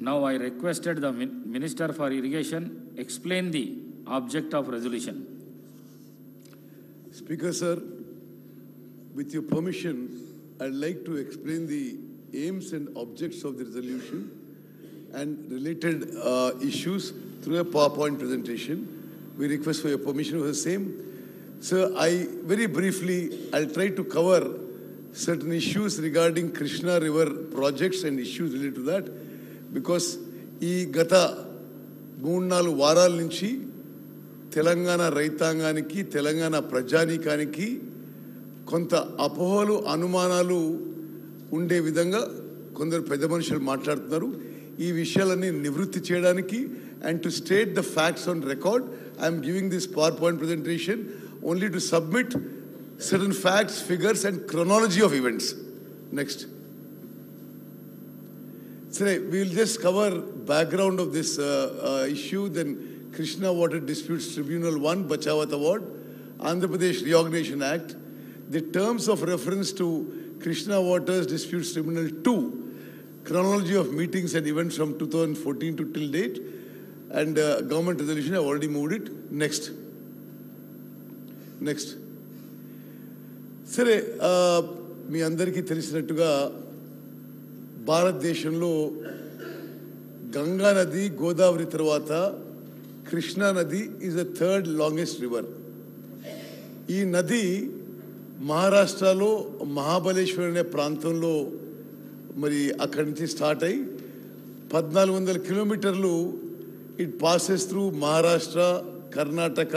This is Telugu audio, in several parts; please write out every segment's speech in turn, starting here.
Now I requested the Minister for Irrigation explain the object of resolution. Speaker sir, with your permission, I'd like to explain the aims and objects of the resolution and related issues through a PowerPoint presentation. We request for your permission for the same. Sir, very briefly, I'll try to cover certain issues regarding Krishna River projects and issues related to that, because ఈ గత 3-4 వారాల నుంచి తెలంగాణ రైతాంగానికి, తెలంగాణ ప్రజానీకానికి కొంత అపోహలు, అనుమానాలు ఉండే విధంగా కొందరు పెద్ద మనుషులు మాట్లాడుతున్నారు. ఈ విషయాలన్నీ నివృత్తి చేయడానికి and to state the facts on record, I am giving this PowerPoint presentation only to submit certain facts, figures and chronology of events. Next. So we will just cover background of this issue, then Krishna Water Disputes Tribunal 1, Bachawat Award, Andhra Pradesh Reorganization Act, the terms of reference to Krishna Waters Disputes Tribunal 2, chronology of meetings and events from 2014 to till date, and government resolution. I have already moved it. Next. సరే, మీ అందరికీ తెలిసినట్టుగా భారతదేశంలో గంగా నది, గోదావరి తర్వాత కృష్ణా నది is the 3rd longest river. ఈ నది మహారాష్ట్రలో మహాబలేశ్వర్ అనే ప్రాంతంలో మరి అక్కడి నుంచి స్టార్ట్ అయ్యి 1400 కిలోమీటర్లు it passes through Maharashtra, Karnataka,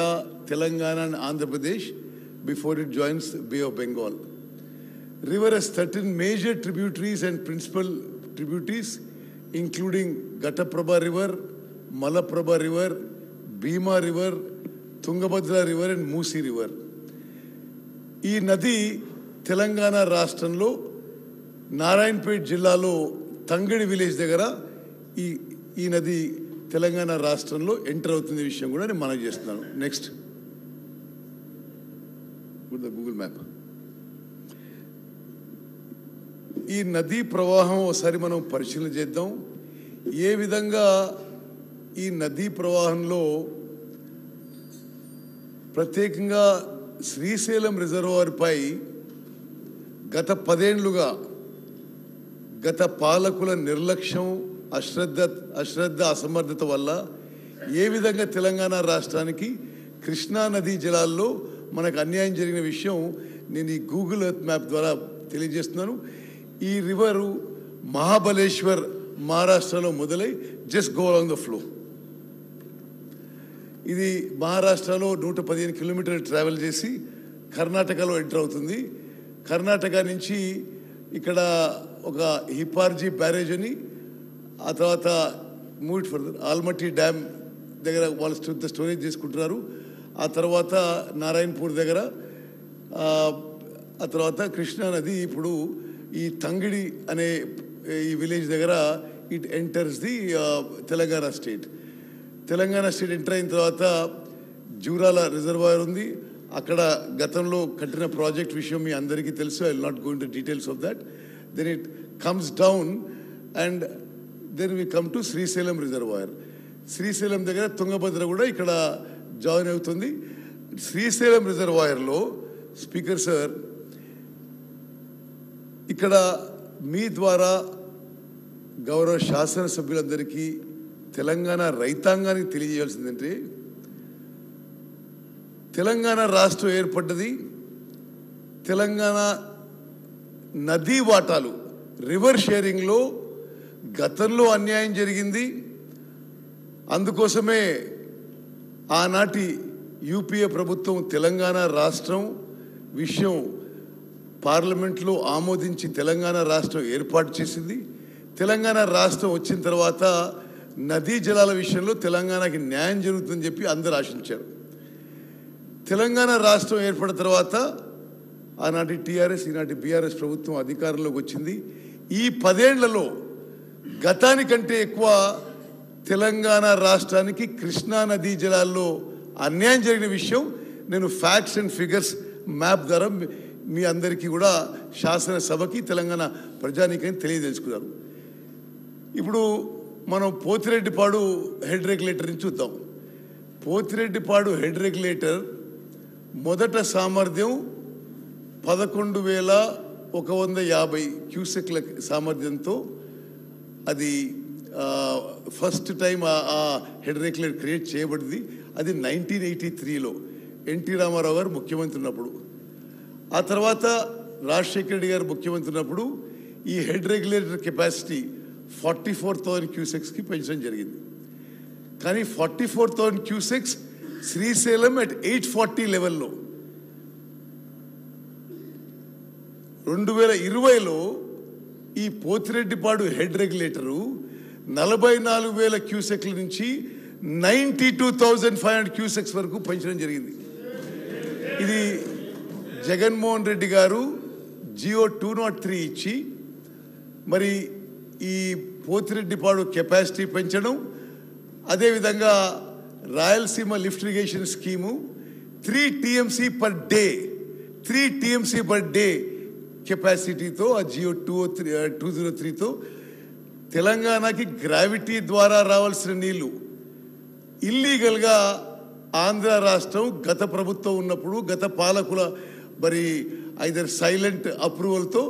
Telangana and Andhra Pradesh before it joins the Bay of Bengal. River has 13 major tributaries and principal tributaries, including Ghataprabha River, Malaprabha River, Bhima River, Tungabhadra River and Musi River. ఈ నది తెలంగాణ రాష్ట్రంలో నారాయణపేట్ జిల్లాలో తంగడి విలేజ్ దగ్గర ఈ నది తెలంగాణ రాష్ట్రంలో ఎంటర్ అవుతున్న విషయం కూడా నేను మనవి చేస్తున్నాను. Next Google map. ఈ నదీ ప్రవాహం ఒకసారి మనం పరిశీలన చేద్దాం. ఏ విధంగా ఈ నదీ ప్రవాహంలో ప్రత్యేకంగా శ్రీశైలం రిజర్వాయర్ పై గత 10 ఏళ్లుగా గత పాలకుల నిర్లక్ష్యం, అశ్రద్ధ, అసమర్థత వల్ల ఏ విధంగా తెలంగాణ రాష్ట్రానికి కృష్ణా నదీ జలాల్లో మనకు అన్యాయం జరిగిన విషయం నేను ఈ గూగుల్ ఎర్త్ మ్యాప్ ద్వారా తెలియజేస్తున్నాను. ఈ రివరు మహాబలేశ్వర్ మహారాష్ట్రలో మొదలై just go along the flow. ఇది మహారాష్ట్రలో 115 కిలోమీటర్లు ట్రావెల్ చేసి కర్ణాటకలో ఎంటర్ అవుతుంది. కర్ణాటక నుంచి ఇక్కడ ఒక హిపార్జీ బ్యారేజ్ అని, ఆ తర్వాత మూవ్ ఫర్దర్ ఆల్మట్టి డ్యామ్ దగ్గర వాళ్ళు స్టోరేజ్ చేసుకుంటున్నారు. ఆ తర్వాత నారాయణపూర్ దగ్గర, ఆ తర్వాత కృష్ణా నది ఇప్పుడు ఈ తంగిడి అనే ఈ విలేజ్ దగ్గర it enters the Telangana state. Telangana state enter అయిన తర్వాత జూరాల రిజర్వాయర్ ఉంది. అక్కడ గతంలో కట్టిన ప్రాజెక్ట్ విషయం మీ అందరికీ తెలుసు. I will not go into details of that. Then it comes down and then we come to Srisailam reservoir. Srisailam దగ్గర తుంగభద్ర కూడా ఇక్కడ జాయిన్ అవుతుంది. శ్రీశైలం రిజర్వాయర్లో స్పీకర్ సార్, ఇక్కడ మీ ద్వారా గౌరవ శాసనసభ్యులందరికీ, తెలంగాణ రైతాంగానికి తెలియజేయాల్సిందంటే, తెలంగాణ రాష్ట్రం ఏర్పడ్డది తెలంగాణ నదీ వాటాలు రివర్ షేరింగ్లో గతంలో అన్యాయం జరిగింది. అందుకోసమే ఆనాటి యూపీఏ ప్రభుత్వం తెలంగాణ రాష్ట్రం విషయం పార్లమెంట్లో ఆమోదించి తెలంగాణ రాష్ట్రం ఏర్పాటు చేసింది. తెలంగాణ రాష్ట్రం వచ్చిన తర్వాత నదీ జలాల విషయంలో తెలంగాణకి న్యాయం జరుగుతుందని చెప్పి అందరూ ఆశించారు. తెలంగాణ రాష్ట్రం ఏర్పడిన తర్వాత ఆనాటి టీఆర్ఎస్, ఈనాటి బీఆర్ఎస్ ప్రభుత్వం అధికారంలోకి వచ్చింది. ఈ 10 ఏళ్లలో గతానికంటే ఎక్కువ తెలంగాణ రాష్ట్రానికి కృష్ణా నదీ జలాల్లో అన్యాయం జరిగిన విషయం నేను ఫ్యాక్ట్స్ అండ్ ఫిగర్స్ మ్యాప్ ద్వారా మీ అందరికీ కూడా శాసనసభకి, తెలంగాణ ప్రజానీకానికి తెలియదలుచుకున్నాను. ఇప్పుడు మనం పోతిరెడ్డిపాడు హెడ్ రెగ్యులేటర్ని చూద్దాం. పోతిరెడ్డిపాడు హెడ్ రెగ్యులేటర్ మొదట సామర్థ్యం 11,150 క్యూసెక్ల సామర్థ్యంతో అది ఫస్ట్ టైం ఆ హెడ్ రెగ్యులేటర్ క్రియేట్ చేయబడింది. అది 1983లో ఎన్టీ రామారావు గారు ముఖ్యమంత్రి ఉన్నప్పుడు. ఆ తర్వాత రాజశేఖర రెడ్డి గారు ముఖ్యమంత్రి ఉన్నప్పుడు ఈ హెడ్ రెగ్యులేటర్ కెపాసిటీ 44,000 క్యూసెక్స్కి పెంచడం జరిగింది. కానీ 44,000 క్యూసెక్స్ శ్రీశైలం అట్ 840 లెవెల్లో. 2020లో ఈ పోతిరెడ్డిపాడు హెడ్ రెగ్యులేటరు 44,000 క్యూసెక్ల నుంచి 92,500 క్యూసెక్స్ వరకు పెంచడం జరిగింది. ఇది జగన్మోహన్ రెడ్డి గారు జియో 203 ఇచ్చి మరి ఈ పోతిరెడ్డిపాడు కెపాసిటీ పెంచడం, అదేవిధంగా Rayalaseema lift irrigation scheme 3 TMC per day కెపాసిటీతో ఆ జియో 203తో తెలంగాణకి గ్రావిటీ ద్వారా రావాల్సిన నీళ్లు ఇల్లీగల్గా ఆంధ్ర రాష్ట్రం గత ప్రభుత్వం ఉన్నప్పుడు గత పాలకుల మరి ఐదర్ సైలెంట్ అప్రూవల్తో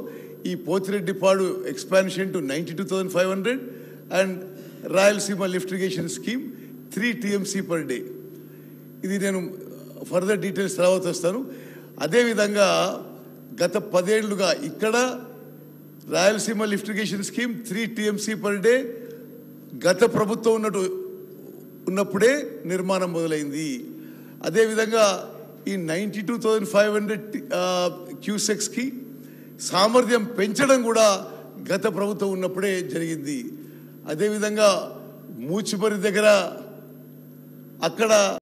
ఈ Pothireddypadu expansion to 92,500 and Rayalaseema lift irrigation scheme 3 TMC per day. ఇది నేను ఫర్దర్ డీటెయిల్స్ తర్వాత వస్తాను. అదేవిధంగా గత 10 ఏళ్లుగా ఇక్కడ Rayalaseema lift irrigation scheme 3 TMC per day గత ప్రభుత్వం ఉన్నప్పుడే నిర్మాణం మొదలైంది. అదేవిధంగా ఈ 92,500 క్యూసెక్స్కి సామర్థ్యం పెంచడం కూడా గత ప్రభుత్వం ఉన్నప్పుడే జరిగింది. అదేవిధంగా మూచిపరి దగ్గర అక్కడ